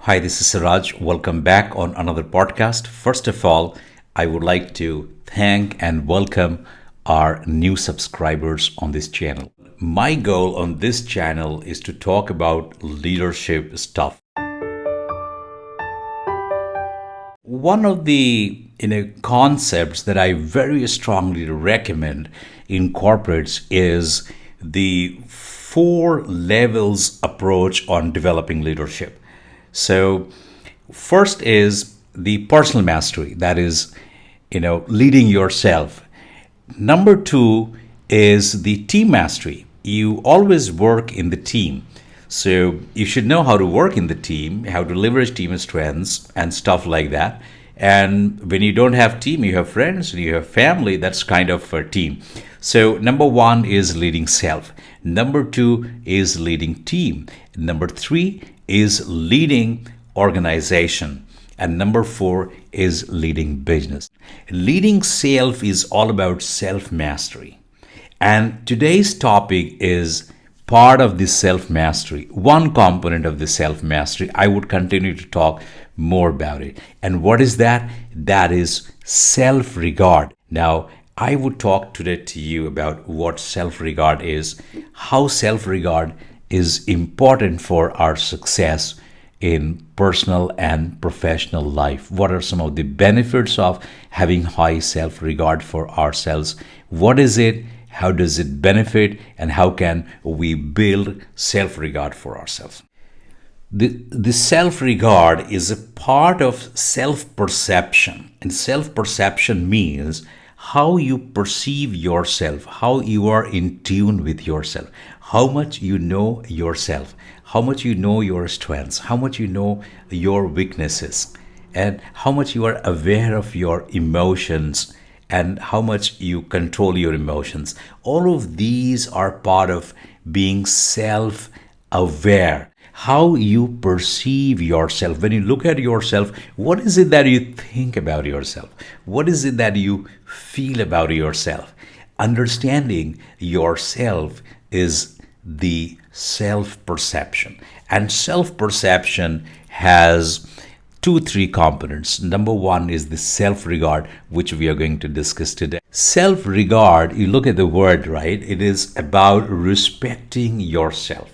Hi, this is Siraj. Welcome back on another podcast. First of all, I would like to thank and welcome our new subscribers on this channel. My goal on this channel is to talk about leadership stuff. One of the concepts that I very strongly recommend in corporates is the four levels approach on developing leadership. So, first is the personal mastery, that is, leading yourself. Number two is the team mastery. You always work in the team. So, you should know how to work in the team, how to leverage team strengths, and stuff like that. And when you don't have team, you have friends, you have family, that's kind of a team. So, number one is leading self. Number two is leading team. Number three is leading organization. And number four is leading business. Leading self is all about self mastery. And today's topic is part of this self mastery, one component of the self mastery. I would continue to talk more about it. And what is that? That is self regard. Now, I would talk today to you about what self regard is, how self regard is important for our success in personal and professional life. What are some of the benefits of having high self regard for ourselves? What is it? How does it benefit? And how can we build self regard for ourselves? The self regard is a part of self perception. And self perception means how you perceive yourself, how you are in tune with yourself, how much you know yourself, how much you know your strengths, how much you know your weaknesses, and how much you are aware of your emotions and how much you control your emotions. All of these are part of being self aware. How you perceive yourself. When you look at yourself, what is it that you think about yourself? What is it that you feel about yourself? Understanding yourself is the self perception. And self perception has three components. Number one is the self regard, which we are going to discuss today. Self regard, you look at the word, right? It is about respecting yourself,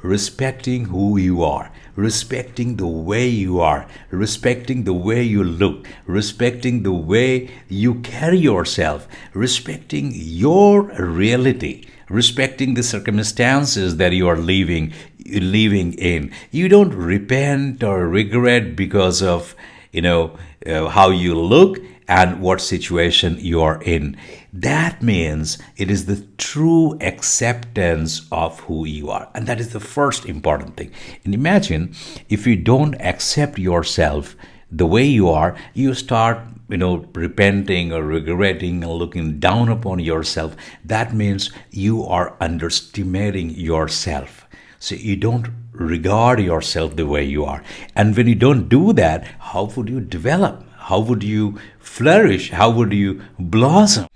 respecting who you are, respecting the way you are, respecting the way you look, respecting the way you carry yourself, respecting your reality, respecting the circumstances that you are living in. You don't repent or regret because of how you look and what situation you are in. That means it is the true acceptance of who you are. And that is the first important thing. And imagine if you don't accept yourself the way you are, you start repenting or regretting and looking down upon yourself. That means you are underestimating yourself. So you don't regard yourself the way you are. And when you don't do that, how would you develop? How would you flourish? How would you blossom?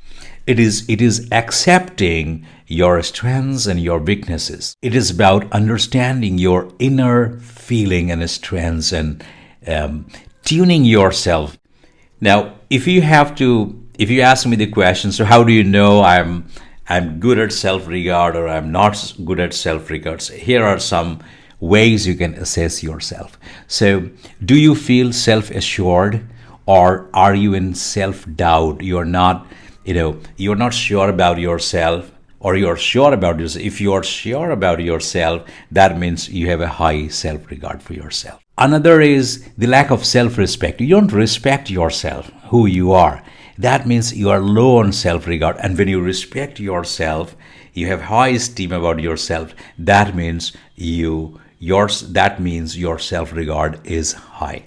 It is accepting your strengths and your weaknesses. It is about understanding your inner feeling and strengths and tuning yourself. Now, if you ask me the question, so how do you know I'm good at self-regard or I'm not good at self-regard? So here are some ways you can assess yourself. So, do you feel self-assured or are you in self-doubt? You're not sure about yourself or you're sure about yourself. If you're sure about yourself, that means you have a high self-regard for yourself. Another is the lack of self-respect. You don't respect yourself, who you are. That means you are low on self-regard. And when you respect yourself, you have high esteem about yourself. That means your self-regard is high.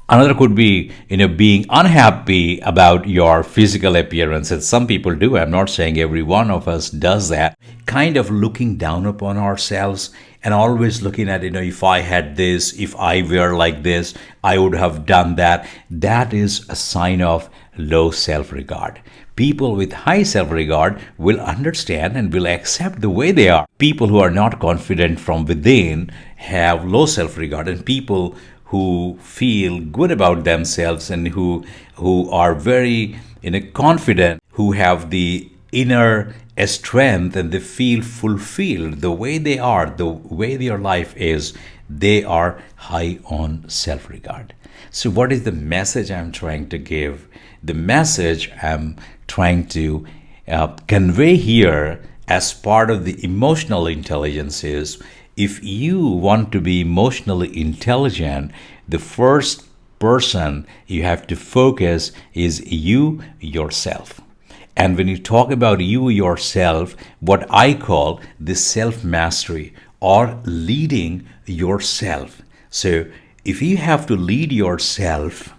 Another could be, being unhappy about your physical appearance. And some people do. I'm not saying every one of us does that. Kind of looking down upon ourselves and always looking at, if I had this, if I were like this, I would have done that. That is a sign of low self-regard. People with high self-regard will understand and will accept the way they are. People who are not confident from within have low self-regard, and people who feel good about themselves and who are very confident, who have the inner strength, and they feel fulfilled the way they are, the way their life is, they are high on self-regard. So what is the message I'm trying to give? The message I'm trying to convey here as part of the emotional intelligence is, if you want to be emotionally intelligent, the first person you have to focus is you yourself. And when you talk about you yourself, what I call the self mastery or leading yourself. So if you have to lead yourself,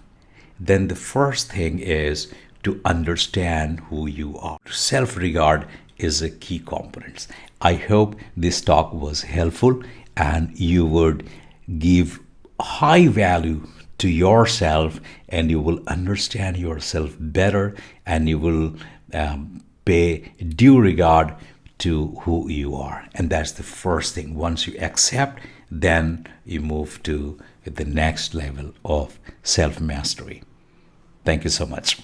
then the first thing is to understand who you are. Self regard is a key component. I hope this talk was helpful and you would give high value to yourself, and you will understand yourself better, and you will pay due regard to who you are. And that's the first thing. Once you accept, then you move to the next level of self mastery. Thank you so much.